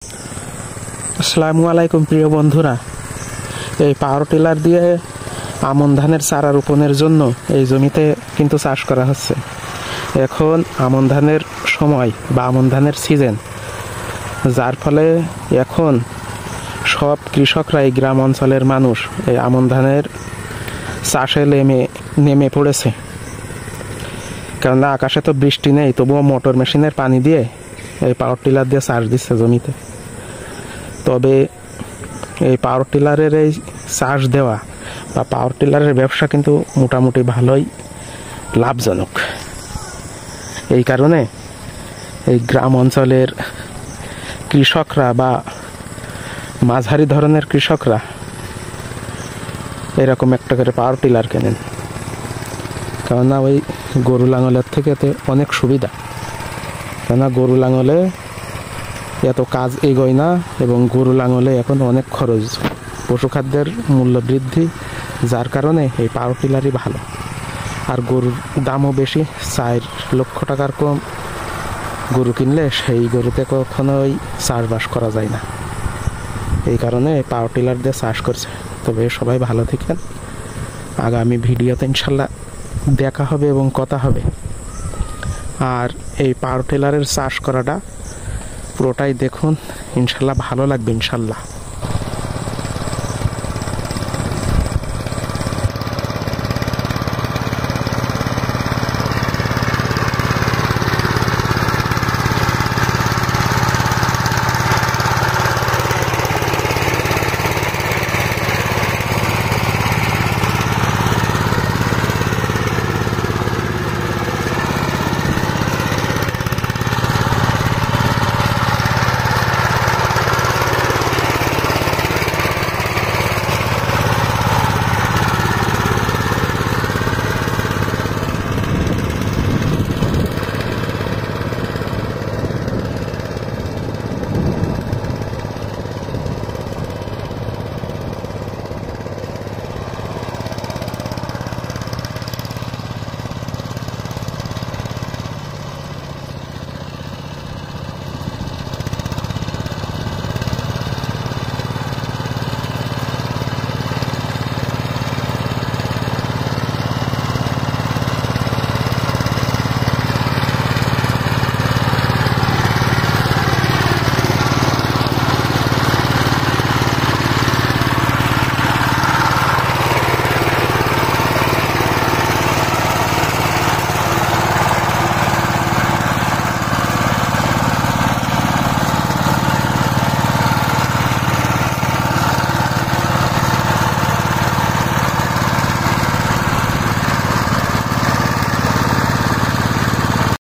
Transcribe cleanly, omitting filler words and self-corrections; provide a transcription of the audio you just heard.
আসসালামু আলাইকুম প্রিয় বন্ধুরা, এই পাওয়ার টিলার দিয়ে আমন ধানের চারা রোপণের জন্য এই জমিতে কিন্তু চাষ করা হচ্ছে। এখন আমন ধানের সময় বা আমন ধানের সিজন, যার ফলে এখন সব কৃষকরা এই গ্রাম অঞ্চলের মানুষ এই আমন ধানের চাষে নেমে পড়েছে। কেননা আকাশে তো বৃষ্টি নেই, তবুও মোটর মেশিনের পানি দিয়ে এই পাওয়ার টিলার দিয়ে চাষ দিচ্ছে জমিতে। তবে এই পাওয়ার টিলারের এই চাষ দেওয়া বা পাওয়ার টিলারের ব্যবসা কিন্তু মোটামুটি ভালোই লাভজনক। এই কারণে এই গ্রাম অঞ্চলের কৃষকরা বা মাঝারি ধরনের কৃষকরা এরকম একটা করে পাওয়ার টিলার কেনেন, কেননা ওই গরু লাঙলের থেকে এতে অনেক সুবিধা। কেননা গরু লাঙলে এত কাজ এগোয় না এবং গরু লাঙলে এখন অনেক খরচ, পশুখাদ্যের মূল্য বৃদ্ধি, যার কারণে এই পাওয়ার টিলারই ভালো। আর গরুর দামও বেশি, 4 লক্ষ টাকার কম গরু কিনলে সেই গরুতে কখনোই চাষবাস করা যায় না। এই কারণে পাওয়ার টিলার দিয়ে চাষ করছে। তবে সবাই ভালো থাকেন, আগামী ভিডিওতে ইনশাল্লাহ দেখা হবে এবং কথা হবে। আর এই পাওয়ার টিলারের চাষ করাটা পুরোটাই দেখুন, ইনশাল্লাহ ভালো লাগবে ইনশাল্লাহ।